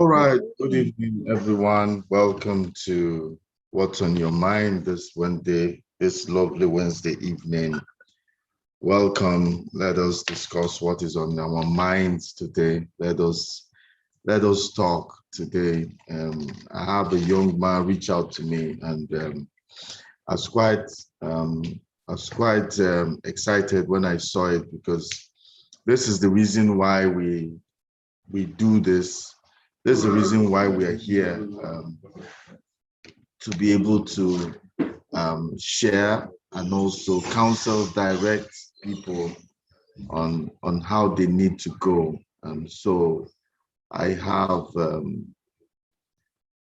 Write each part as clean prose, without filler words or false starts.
All right, good evening, everyone. Welcome to What's on Your Mind this Wednesday, this lovely Wednesday evening. Welcome. Let us discuss what is on our minds today. Let us talk today. I have a young man reach out to me, and I was quite excited when I saw it, because this is the reason why we do this. This is the reason why we are here, to be able to share and also counsel, direct people on how they need to go. So I have,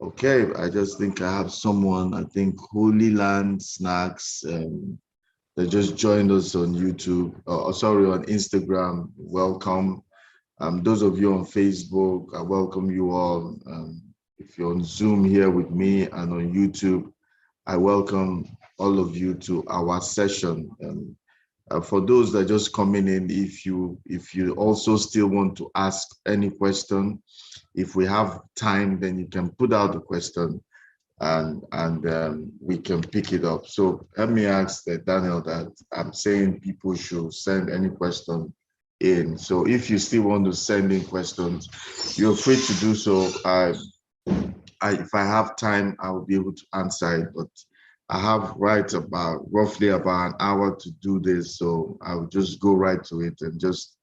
okay, I just think I have someone, I think Holy Land Snacks, they just joined us on YouTube, sorry, on Instagram. Welcome. Those of you on Facebook, I welcome you all. If you're on Zoom here with me and on YouTube, I welcome all of you to our session. For those that are just coming in, if you also still want to ask any question, if we have time, then you can put out the question and we can pick it up. So let me ask Daniel that I'm saying people should send any question in. So if you still want to send in questions, you're free to do so. If I have time, I will be able to answer it, but I have roughly about an hour to do this, so I will just go right to it and just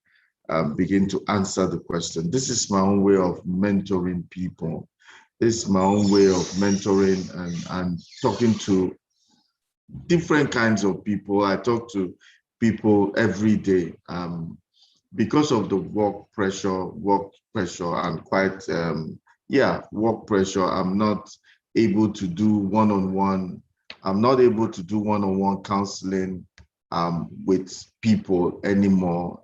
begin to answer the question. This is my own way of mentoring people. This is my own way of mentoring and talking to different kinds of people. I talk to people every day. Because of the work pressure and work pressure, I'm not able to do one-on-one. I'm not able to do one-on-one counseling with people anymore.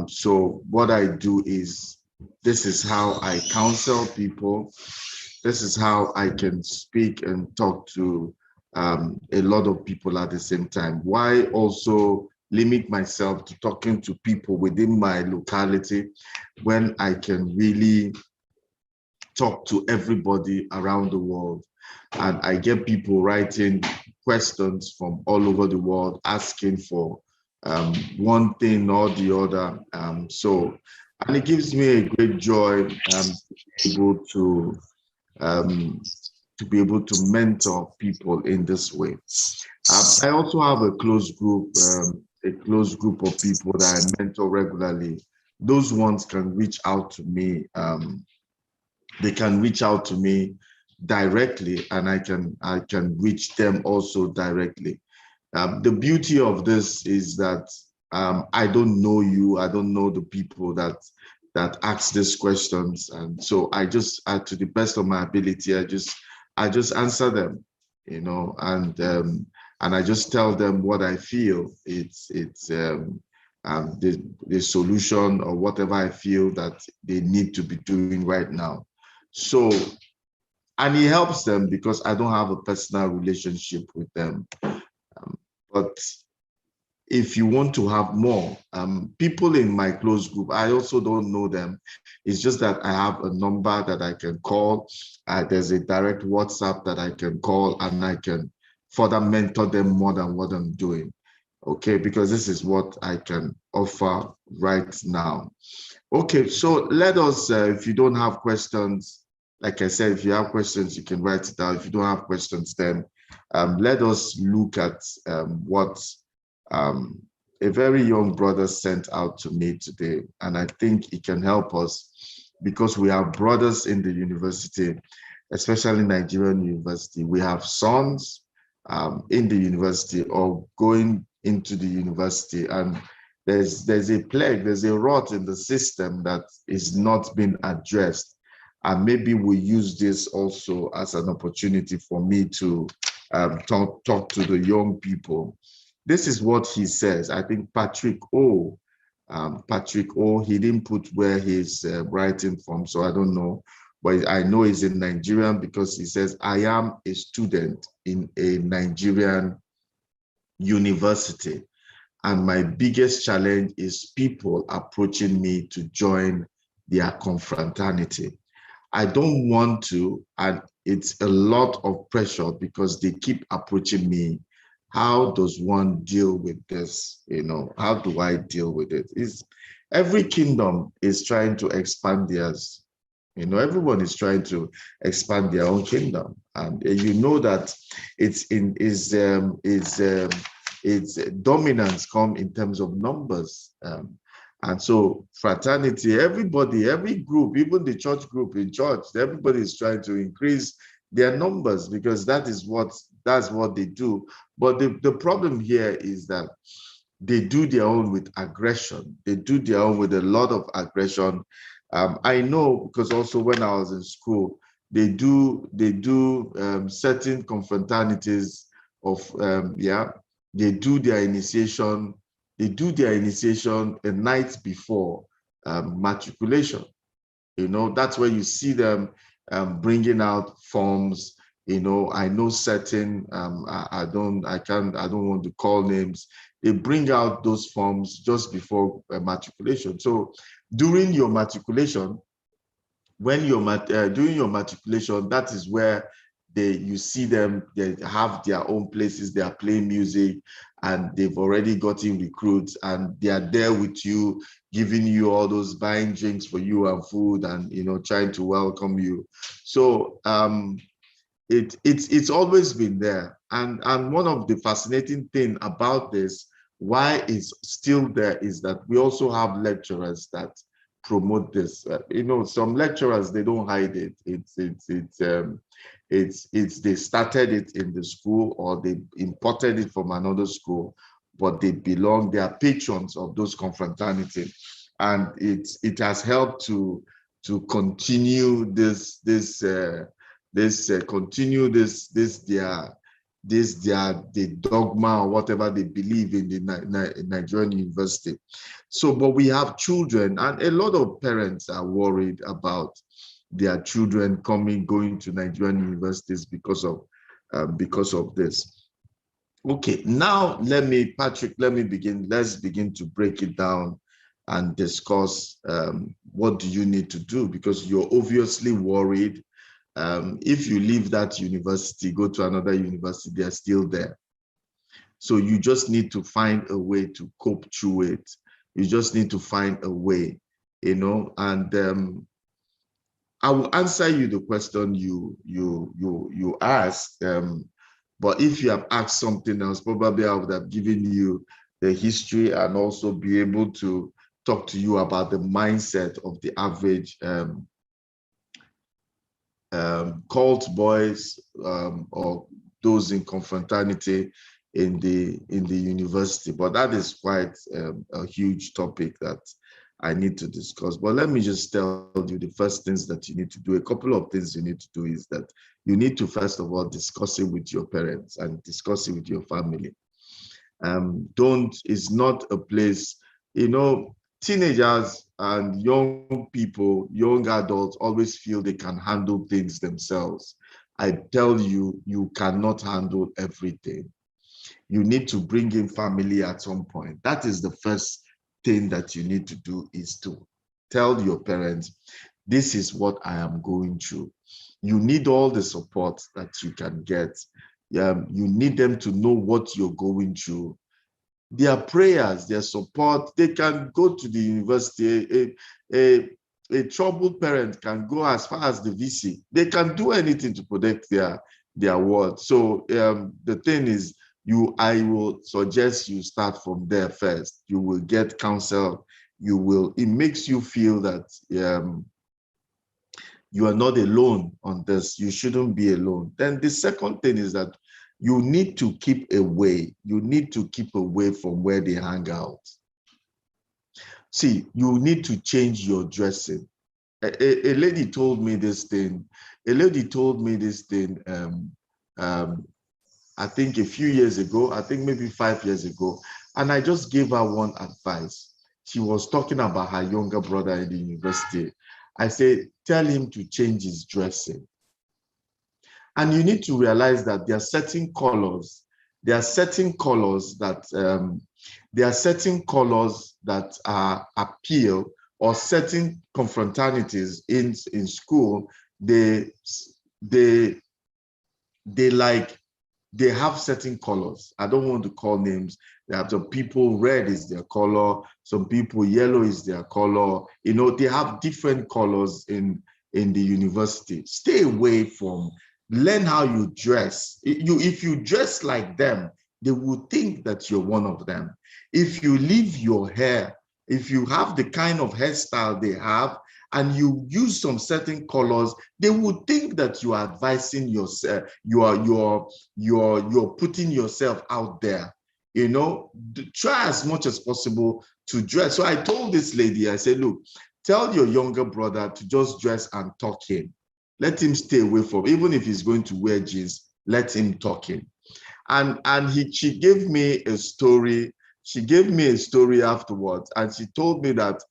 So what I do is, this is how I counsel people. This is how I can speak and talk to a lot of people at the same time. Why also limit myself to talking to people within my locality when I can really talk to everybody around the world? And I get people writing questions from all over the world, asking for one thing or the other. And it gives me a great joy to be able to mentor people in this way. I also have a close group of people that I mentor regularly. Those ones can reach out to me. They can reach out to me directly, and I can reach them also directly. The beauty of this is that I don't know you. I don't know the people that ask these questions, and so I just, to the best of my ability, I just answer them, and I just tell them what I feel. It's the solution, or whatever I feel that they need to be doing right now. So, and it helps them because I don't have a personal relationship with them. But if you want to have more people in my close group, I also don't know them. It's just that I have a number that I can call. There's a direct WhatsApp that I can call, and I can further mentor them more than what I'm doing. Okay, because this is what I can offer right now. Okay, so let us, if you don't have questions, like I said, if you have questions, you can write it down. If you don't have questions, then let us look at what a very young brother sent out to me today. And I think it can help us, because we have brothers in the university, especially Nigerian university. We have sons in the university or going into the university, and there's a plague, there's a rot in the system that is not being addressed. And maybe we use this also as an opportunity for me to talk to the young people. This is what he says. I think Patrick O, he didn't put where he's writing from, so I don't know. But I know he's in Nigerian, because he says, I am a student in a Nigerian university, and my biggest challenge is people approaching me to join their confraternity. I don't want to, and it's a lot of pressure because they keep approaching me. How does one deal with this? How do I deal with it? Every kingdom is trying to expand theirs. Everyone is trying to expand their own kingdom, and you know that its dominance come in terms of numbers. And so fraternity, everybody, every group, even the church group in church, everybody is trying to increase their numbers because that's what they do. But the problem here is that they do their own with aggression. They do their own with a lot of aggression. I know because also when I was in school, they do certain confraternities of they do their initiation. They do their initiation a night before matriculation. That's where you see them bringing out forms. I know certain I don't want to call names. They bring out those forms just before matriculation. So during your matriculation, when you're doing your matriculation, that is where you see them. They have their own places. They are playing music, and they've already gotten recruits, and they are there with you, giving you all those, buying drinks for you and food, and trying to welcome you. So it's always been there. And one of the fascinating thing about this, why it's still there, is that we also have lecturers that promote this. Some lecturers, they don't hide it. They started it in the school, or they imported it from another school, but they are patrons of those confraternity, and it has helped to continue the dogma or whatever they believe in the Nigerian university. So, but we have children, and a lot of parents are worried about their children going to Nigerian universities because of this. Okay, now Patrick, let's begin to break it down and discuss what do you need to do, because you're obviously worried. If you leave that university, go to another university, they're still there. So you just need to find a way to cope through it. You just need to find a way, and I will answer you the question you asked. But if you have asked something else, probably I would have given you the history and also be able to talk to you about the mindset of the average cult boys or those in confraternity in the university. But that is quite a huge topic that I need to discuss. But let me just tell you the first things that you need to do. A couple of things you need to do is that you need to, first of all, discuss it with your parents and discuss it with your family. It's not a place, teenagers and young people, young adults always feel they can handle things themselves. I tell you, you cannot handle everything. You need to bring in family at some point. That is the first thing that you need to do, is to tell your parents, this is what I am going through. You need all the support that you can get. You need them to know what you're going through. Their prayers, their support, they can go to the university. A troubled parent can go as far as the VC. They can do anything to protect their word. So the thing is, I will suggest you start from there first. You will get counsel. It makes you feel that you are not alone on this. You shouldn't be alone. Then the second thing is that you need to keep away. You need to keep away from where they hang out. See, you need to change your dressing. A lady told me this thing. I think a few years ago, I think maybe 5 years ago, and I just gave her one advice. She was talking about her younger brother in the university. I said, tell him to change his dressing. And you need to realize that there are certain colors. There are certain colors that appeal or certain confraternities in school, they like, they have certain colors. I don't want to call names. They have some people, red is their color. Some people, yellow is their color. You know, they have different colors in the university. Stay away from, learn how you dress. If you dress like them, they will think that you're one of them. If you leave your hair, if you have the kind of hairstyle they have, and you use some certain colors, they would think that you are advising yourself, you're putting yourself out there. You know, try as much as possible to dress. So I told this lady, I said, look, tell your younger brother to just dress and talk in. Let him stay away from, even if he's going to wear jeans, let him talk in. And she gave me a story. She gave me a story afterwards, and she told me that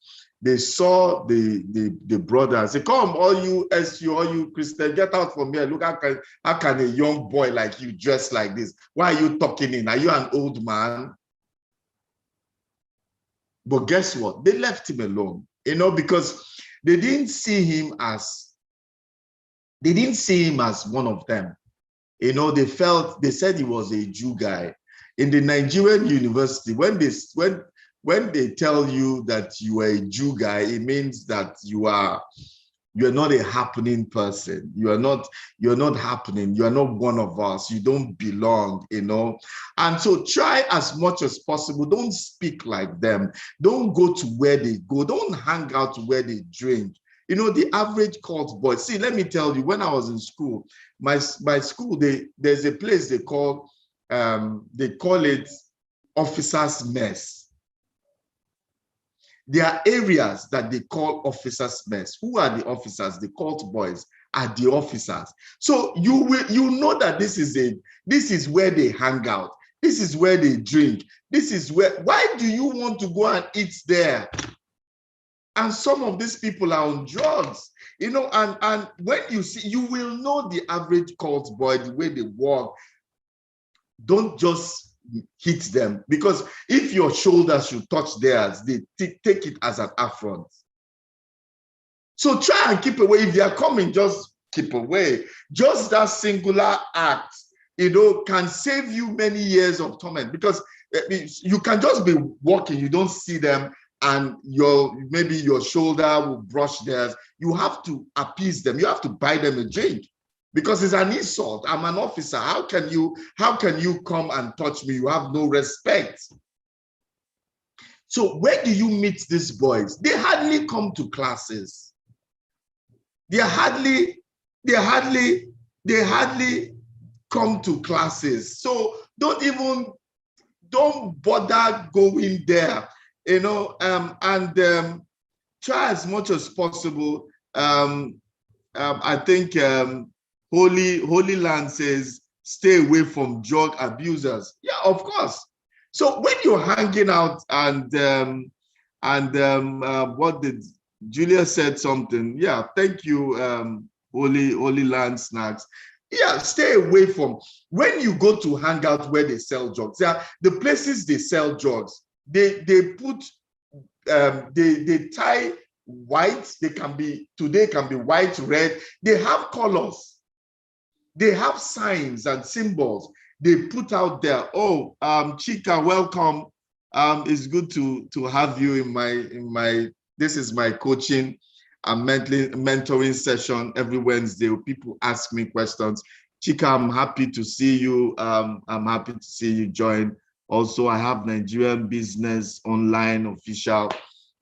they saw the brother and said, come, all you SU, all you Christian, get out from here. Look, how can a young boy like you dress like this? Why are you talking in? Are you an old man? But guess what? They left him alone, you know, because they didn't see him as one of them. You know, they said he was a Jew guy. In the Nigerian university, when they tell you that you are a Jew guy, it means that you're not a happening person. You're not happening. You're not one of us. You don't belong, you know. And so try as much as possible. Don't speak like them. Don't go to where they go. Don't hang out where they drink. You know, the average cult boy. See, let me tell you, when I was in school, my school, there's a place they call it officers' mess. There are areas that they call officers' mess. Who are the officers? The cult boys are the officers. So you know that this is where they hang out. This is where they drink. This is where. Why do you want to go and eat there? And some of these people are on drugs, you know. And when you see, you will know the average cult boy, the way they walk. Don't just hit them, because if your shoulders should touch theirs, they take it as an affront. So try and keep away. If they are coming, just keep away. Just that singular act, you know, can save you many years of torment, because you can just be walking, you don't see them, and maybe your shoulder will brush theirs. You have to appease them. You have to buy them a drink, because it's an insult. I'm an officer. How can you come and touch me? You have no respect. So where do you meet these boys? They hardly come to classes. They hardly come to classes. So don't bother going there, you know, and try as much as possible. I think Holy Land says, stay away from drug abusers. Yeah, of course. So when you're hanging out and what did Julia said something? Yeah, thank you, Holy Land Snacks. Yeah, stay away from, when you go to hang out where they sell drugs. Yeah, the places they sell drugs, they put they tie white. Today can be white, red. They have colors. They have signs and symbols they put out there. Oh, Chika, welcome. It's good to have you in my. This is my coaching and mentoring session every Wednesday. People ask me questions. Chika, I'm happy to see you. I'm happy to see you join. Also, I have Nigerian Business Online Official.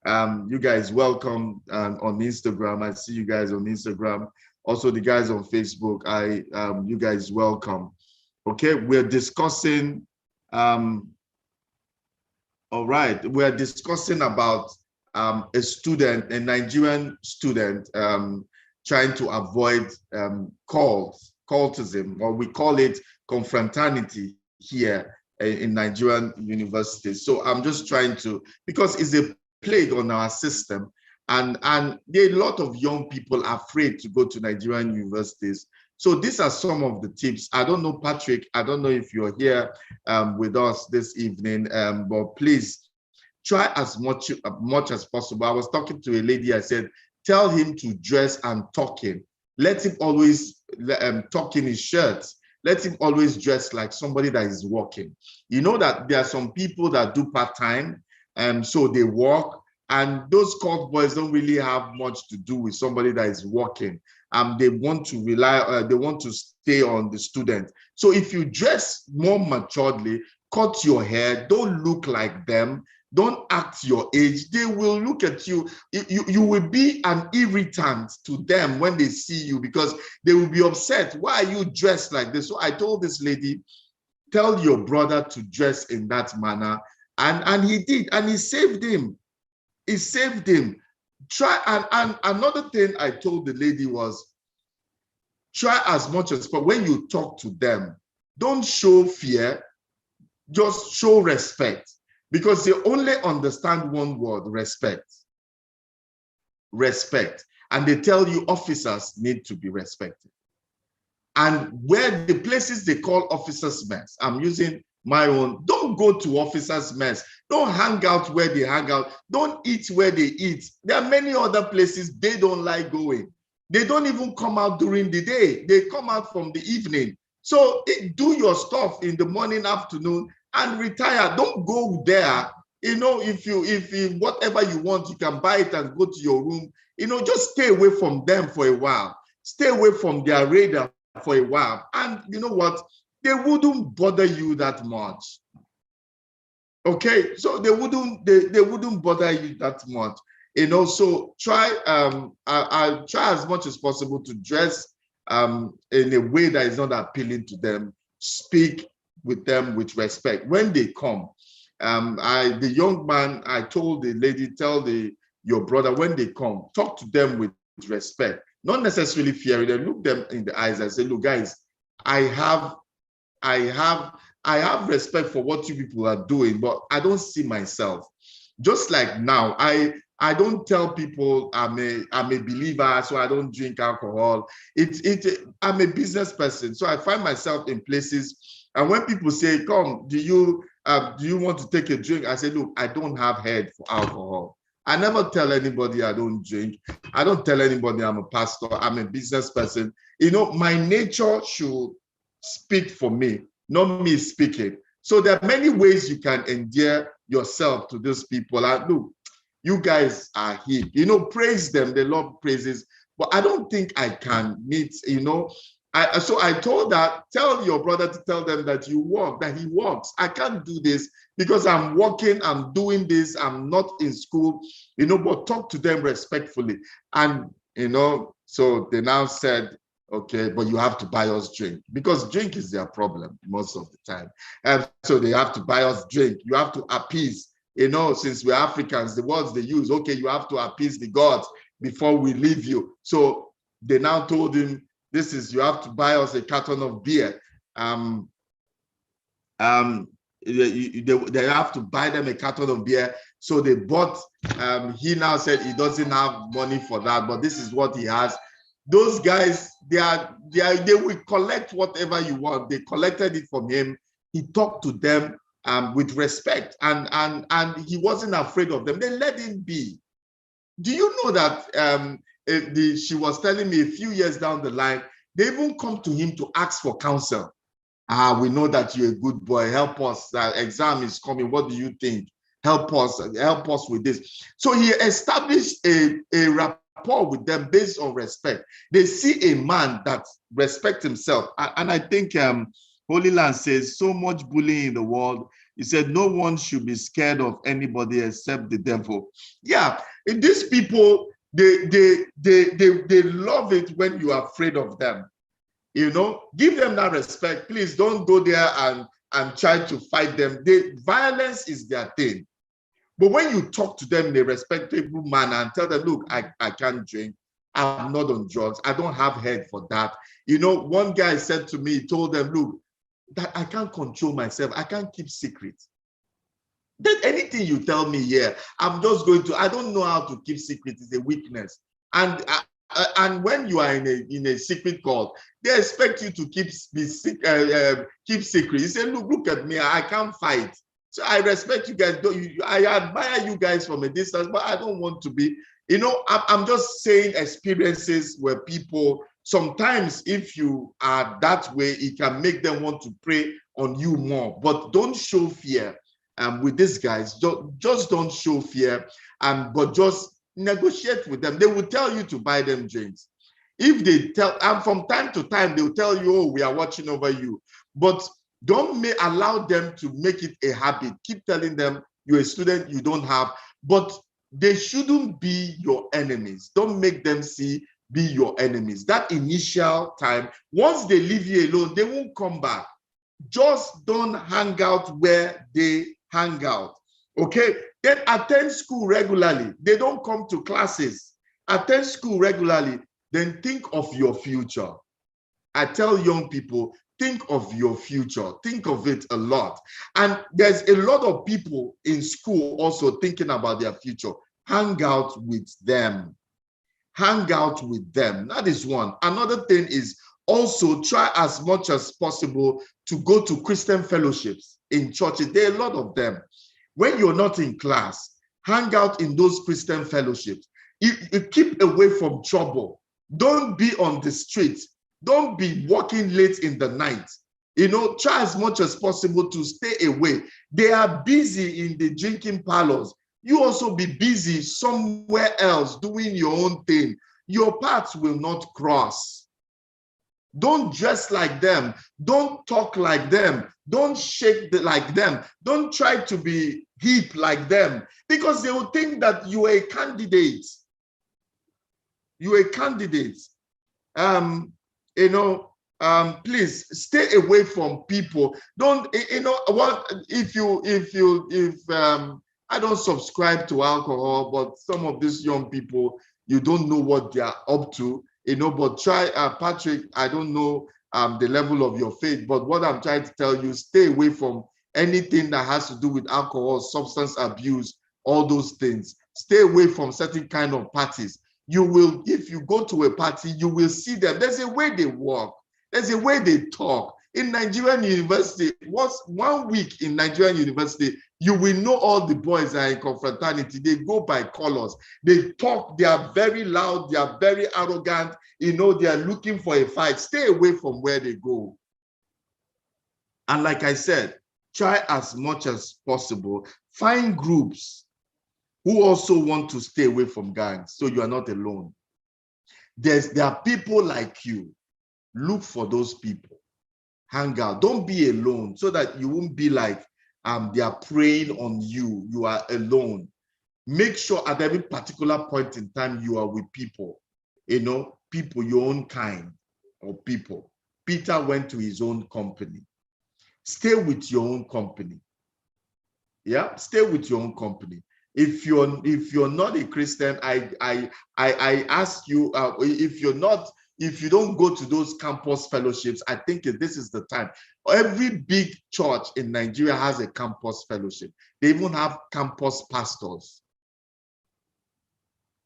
You guys welcome on Instagram. I see you guys on Instagram. Also, the guys on Facebook, you guys welcome. Okay, we're discussing, all right, we're discussing about a Nigerian student trying to avoid cultism, or we call it confraternity here in Nigerian universities. So I'm just trying to, because it's a plague on our system. And there are a lot of young people afraid to go to Nigerian universities. So these are some of the tips. I don't know, Patrick, I don't know if you're here with us this evening, but please try as much as possible. I was talking to a lady, I said, tell him to dress and talk in. Let him always tuck in his shirt. Let him always dress like somebody that is working. You know that there are some people that do part-time, so they work, and those court boys don't really have much to do with somebody that is working. They want to they want to stay on the student. So if you dress more maturely, cut your hair, don't look like them, don't act your age, they will look at you. You will be an irritant to them when they see you, because they will be upset. Why are you dressed like this? So I told this lady, tell your brother to dress in that manner. And he did, and he saved him. He saved him. Try, and another thing I told the lady was, try as much as possible. When you talk to them, don't show fear, just show respect, because they only understand one word: respect. Respect. And they tell you officers need to be respected. And where the places they call officers' mess, I'm using my own, don't go to officers' mess. Don't hang out where they hang out. Don't eat where they eat. There are many other places they don't like going. They don't even come out during the day. They come out from the evening. So do your stuff in the morning, afternoon, and retire. Don't go there. You know, if you whatever you want, you can buy it and go to your room. You know, just stay away from them for a while. Stay away from their radar for a while. And you know what? They wouldn't bother you that much. Okay, so they wouldn't bother you that much. You know, so try I try as much as possible to dress in a way that is not appealing to them. Speak with them with respect when they come. The young man, I told the lady, tell your brother, when they come, talk to them with respect, not necessarily fearing them. Look them in the eyes and say, look, guys, I have respect for what you people are doing, but I don't see myself. Just like now, I don't tell people I'm a believer, so I don't drink alcohol. I'm a business person, so I find myself in places, and when people say, "Come, do you want to take a drink?" I say, "Look, I don't have head for alcohol." I never tell anybody I don't drink. I don't tell anybody I'm a pastor. I'm a business person. You know, my nature should speak for me, not me speaking. So there are many ways you can endear yourself to these people. And look, you guys are hip. You know, praise them. They love praises. But I don't think I can meet, you know. So I told her, tell your brother to tell them that you work, that he works. I can't do this because I'm working, I'm doing this, I'm not in school, you know, but talk to them respectfully. And, you know, so they now said, okay, but you have to buy us drink, because drink is their problem most of the time. And so they have to buy us drink. You have to appease, you know, since we're Africans, the words they use, okay, you have to appease the gods before we leave you. So they now told him, you have to buy us a carton of beer. They have to buy them a carton of beer. So they bought, he now said he doesn't have money for that, but this is what he has. Those guys, they will collect whatever you want. They collected it from him. He talked to them with respect, and he wasn't afraid of them. They let him be. Do you know that she was telling me a few years down the line, they even come to him to ask for counsel. We know that you're a good boy. Help us. That exam is coming. What do you think? Help us with this. So he established a rapport with them based on respect. They see a man that respects himself. And I think Holy Land says, so much bullying in the world. He said, no one should be scared of anybody except the devil. Yeah, and these people, they love it when you are afraid of them. You know, give them that respect. Please don't go there and try to fight them. Violence is their thing. But when you talk to them in a respectable manner and tell them, look, I can't drink, I'm not on drugs, I don't have head for that. You know, one guy said to me, he told them, look, that I can't control myself, I can't keep secrets. That anything you tell me here, I'm just going to, I don't know how to keep secrets, it's a weakness. And when you are in a secret cult, they expect you to keep secret. You say, look at me, I can't fight. So I respect you guys. I admire you guys from a distance, but I don't want to be, I'm just saying experiences where people, sometimes if you are that way, it can make them want to prey on you more. But don't show fear with these guys. Just don't show fear, but just negotiate with them. They will tell you to buy them drinks. If they tell, and from time to time, they'll tell you, oh, we are watching over you. But don't allow them to make it a habit. Keep telling them you're a student, you don't have, but they shouldn't be your enemies. Don't make them be your enemies. That initial time, once they leave you alone, they won't come back. Just don't hang out where they hang out. Okay? Then attend school regularly. They don't come to classes. Attend school regularly. Then think of your future. I tell young people, think of your future. Think of it a lot. And there's a lot of people in school also thinking about their future. Hang out with them. Hang out with them. That is one. Another thing is also try as much as possible to go to Christian fellowships in churches. There are a lot of them. When you're not in class, hang out in those Christian fellowships. You keep away from trouble. Don't be on the street. Don't be walking late in the night. Try as much as possible to stay away. They are busy in the drinking parlors. You also be busy somewhere else doing your own thing. Your paths will not cross. Don't dress like them. Don't talk like them. Don't shake like them. Don't try to be hip like them, because they will think that you are a candidate. You're a candidate. Please stay away from people. Don't, if I don't subscribe to alcohol, but some of these young people, you don't know what they are up to, but try, Patrick, I don't know the level of your faith, but what I'm trying to tell you, stay away from anything that has to do with alcohol, substance abuse, all those things. Stay away from certain kind of parties. You will, if you go to a party, you will see them. There's a way they walk. There's a way they talk. In Nigerian university, 1 week in Nigerian university, you will know all the boys are in confraternity. They go by colors. They talk. They are very loud. They are very arrogant. They are looking for a fight. Stay away from where they go. And like I said, try as much as possible. Find groups who also want to stay away from gangs, so you are not alone. There are people like you. Look for those people. Hang out. Don't be alone, so that you won't be like they are preying on you. You are alone. Make sure at every particular point in time you are with people. People, your own kind of people. Peter went to his own company. Stay with your own company. Yeah, stay with your own company. If you're not a Christian, I ask you, if you don't go to those campus fellowships, I think this is the time. Every big church in Nigeria has a campus fellowship. They even have campus pastors.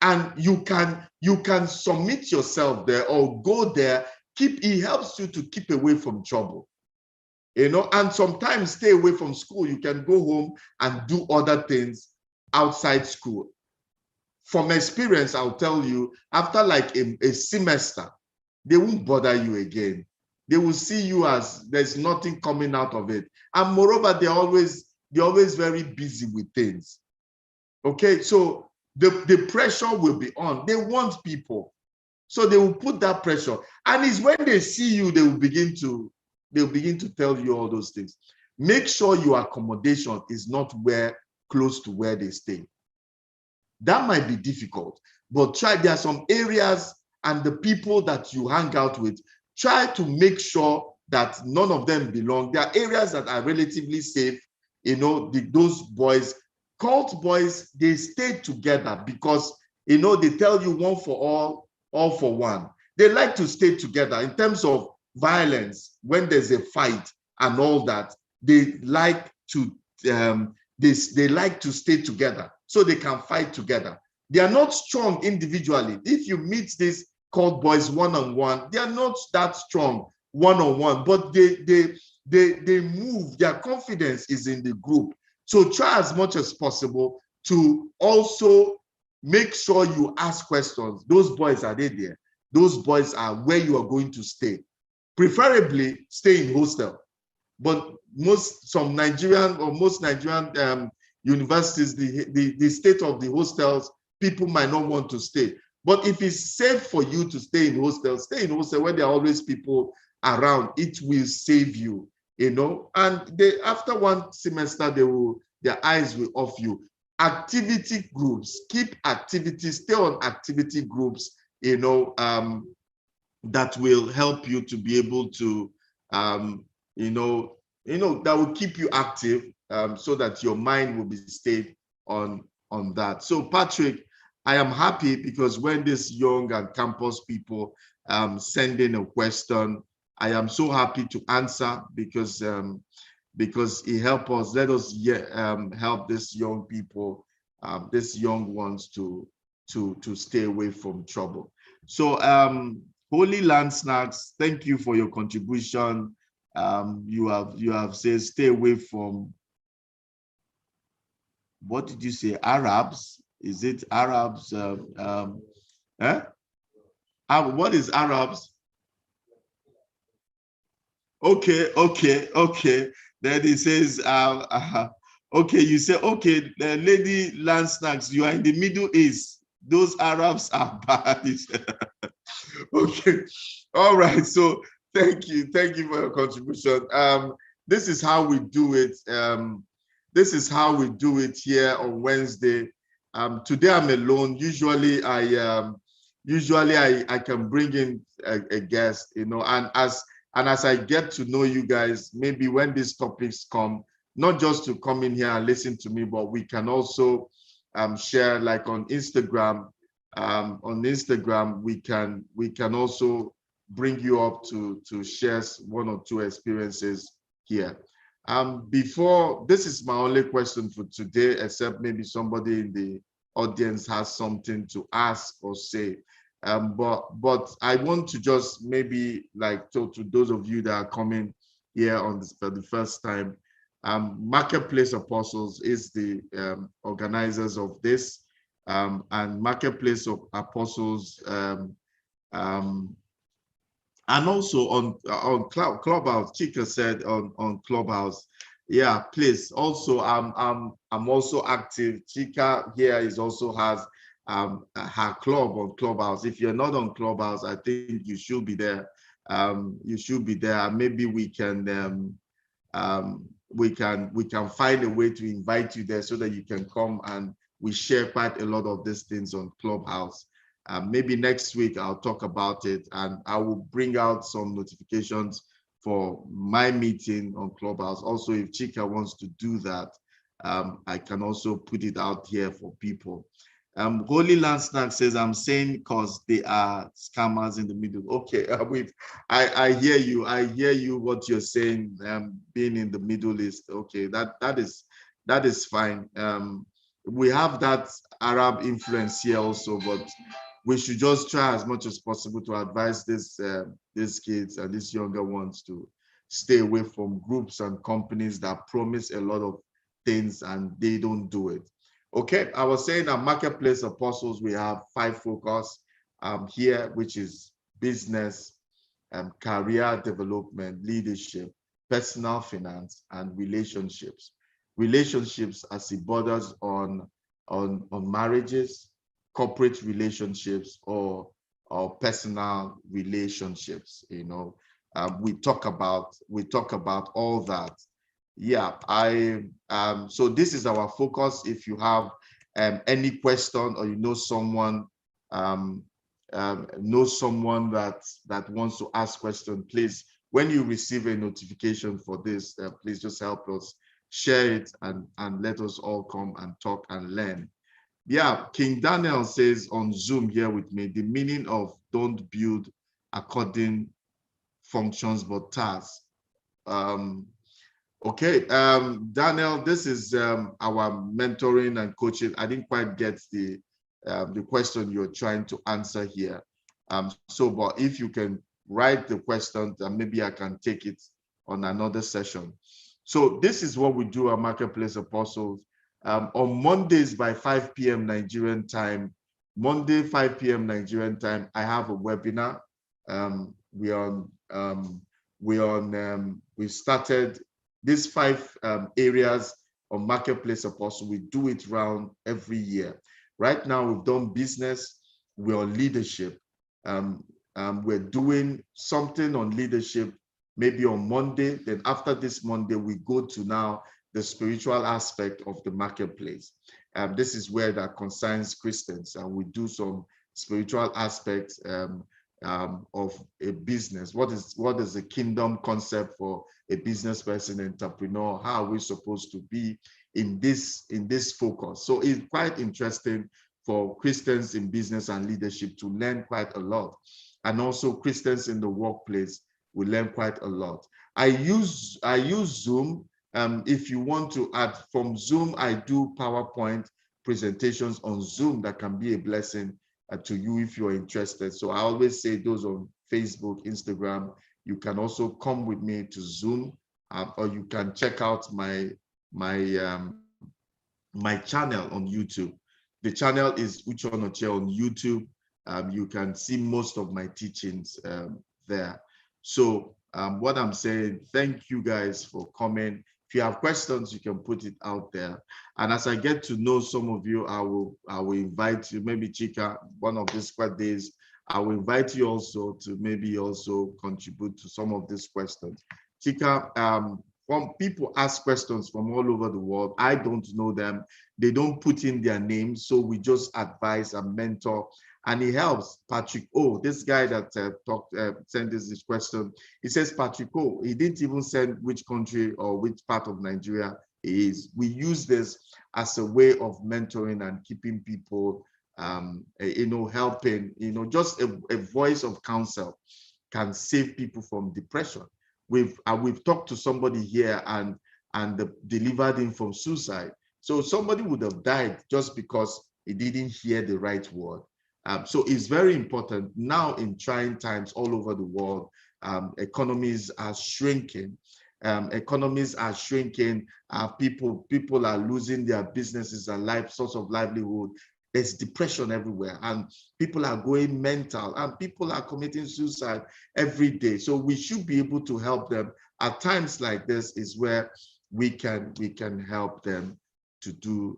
And you can submit yourself there or go there. It helps you to keep away from trouble. And sometimes stay away from school. You can go home and do other things outside school. From experience, I'll tell you, after like a semester, they won't bother you again. They will see you as there's nothing coming out of it. And moreover, they're always very busy with things. Okay, so the pressure will be on. They want people. So they will put that pressure. And it's when they see you, they'll begin to tell you all those things. Make sure your accommodation is not close to where they stay. That might be difficult, but try. There are some areas and the people that you hang out with, try to make sure that none of them belong. There are areas that are relatively safe. Those boys, cult boys, they stay together because, they tell you one for all for one. They like to stay together. In terms of violence, when there's a fight and all that, they like to they like to stay together so they can fight together. They are not strong individually. If you meet these cult boys one-on-one, they are not that strong one-on-one, but they move. Their confidence is in the group. So try as much as possible to also make sure you ask questions. Those boys, are they there? Those boys are where you are going to stay. Preferably stay in hostel. But most Nigerian universities, the state of the hostels, people might not want to stay. But if it's safe for you to stay in hostel where there are always people around. It will save you, you know. And after one semester, their eyes will off you. Activity groups, keep activities, stay on activity groups, you know, that will help you to be able to, that will keep you active, so that your mind will be stayed on that. So Patrick, I am happy because when this young and campus people send in a question, I am so happy to answer because it helps us. Let us help these young people, these young ones to stay away from trouble. So Holy Land Snacks, thank you for your contribution. You have said stay away from, what did you say, Arabs? Is it Arabs? What is Arabs? Okay. Then he says, okay, you say, okay, Lady Land Snacks, you are in the Middle East. Those Arabs are bad. Okay, all right. So thank you for your contribution. This is how we do it. This is how we do it here on Wednesday. Today I'm alone. Usually I can bring in a guest, you know, and as I get to know you guys, maybe when these topics come, not just to come in here and listen to me, but we can also share, like on Instagram. On Instagram, we can also bring you up to share one or two experiences here. Before, this is my only question for today, except maybe somebody in the audience has something to ask or say. But I want to just maybe like talk to those of you that are coming here on this for the first time. Marketplace Apostles is the organizers of this, and Marketplace of Apostles, and also on Clubhouse. Chika said on Clubhouse, yeah, please. Also, I'm also active. Chika here is also has her club on Clubhouse. If you're not on Clubhouse, I think you should be there. You should be there. Maybe we can find a way to invite you there so that you can come and we share quite a lot of these things on Clubhouse. Maybe next week I'll talk about it, and I will bring out some notifications for my meeting on Clubhouse. Also, if Chika wants to do that, I can also put it out here for people. Holy Land Snack says, I'm saying because they are scammers in the middle. Okay, I hear you. I hear you what you're saying, being in the Middle East. Okay, that is fine. We have that Arab influence here also, but we should just try as much as possible to advise these kids and these younger ones to stay away from groups and companies that promise a lot of things and they don't do it. Okay, I was saying at Marketplace Apostles, we have 5 focus here, which is business, career development, leadership, personal finance, and relationships. Relationships as it borders on marriages, corporate relationships, or personal relationships. You know, we talk about all that. Yeah, so this is our focus. If you have any question, or you know someone that wants to ask question, please, when you receive a notification for this, please just help us share it and let us all come and talk and learn. Yeah, King Daniel says on Zoom here with me, the meaning of don't build according functions but tasks. Okay, Daniel, this is our mentoring and coaching. I didn't quite get the question you're trying to answer here. So, but if you can write the question, then maybe I can take it on another session. So this is what we do at Marketplace Apostles. On Mondays by 5 p.m. Nigerian time, Monday 5 p.m. Nigerian time, I have a webinar. We started these 5 areas on Marketplace Apostle. We do it round every year. Right now, we've done business. We're on leadership. We're doing something on leadership maybe on Monday. Then after this Monday, we go to now the spiritual aspect of the marketplace. This is where that concerns Christians, and we do some spiritual aspects of a business. What is the kingdom concept for a business person, entrepreneur? How are we supposed to be in this focus? So it's quite interesting for Christians in business and leadership to learn quite a lot, and also Christians in the workplace we learn quite a lot. I use Zoom. If you want to add from Zoom, I do PowerPoint presentations on Zoom that can be a blessing to you if you're interested. So I always say those on Facebook, Instagram, you can also come with me to Zoom, or you can check out my channel on YouTube. The channel is Uche Onochie on YouTube. You can see most of my teachings there. So what I'm saying, thank you guys for coming. If you have questions, you can put it out there. And as I get to know some of you, I will invite you, maybe Chika, one of these days, I will invite you also to maybe also contribute to some of these questions. Chika, when people ask questions from all over the world, I don't know them. They don't put in their names, so we just advise and mentor. And it helps. Patrick O, this guy that sent us this question, he says, Patrick O, he didn't even send which country or which part of Nigeria he is. We use this as a way of mentoring and keeping people, helping, just a voice of counsel can save people from depression. We've talked to somebody here and delivered him from suicide. So somebody would have died just because he didn't hear the right word. So it's very important now in trying times all over the world. Economies are shrinking. People are losing their businesses and source of livelihood. There's depression everywhere, and people are going mental, and people are committing suicide every day. So we should be able to help them. At times like this is where we can help them to do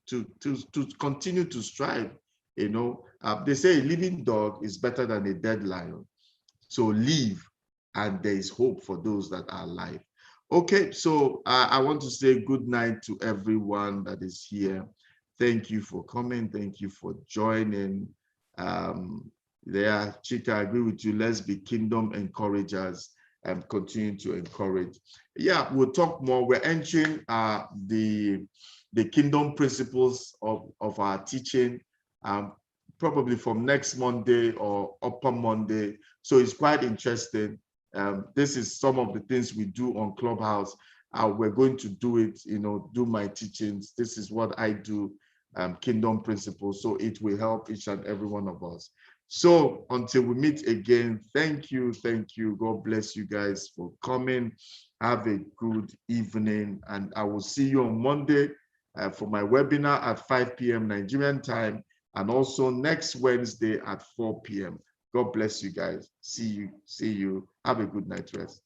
to continue to strive. They say a living dog is better than a dead lion. So live, and there is hope for those that are alive. Okay, so I want to say good night to everyone that is here. Thank you for coming. Thank you for joining. Chika, I agree with you. Let's be kingdom encouragers and continue to encourage. Yeah, we'll talk more. We're entering the kingdom principles of our teaching, probably from next Monday or upper Monday. So it's quite interesting. This is some of the things we do on Clubhouse. We're going to do it, do my teachings. This is what I do, kingdom principles. So it will help each and every one of us. So until we meet again, thank you. God bless you guys for coming. Have a good evening, and I will see you on Monday for my webinar at 5 p.m. Nigerian time, and also next Wednesday at 4 p.m. God bless you guys. See you. Have a good night rest.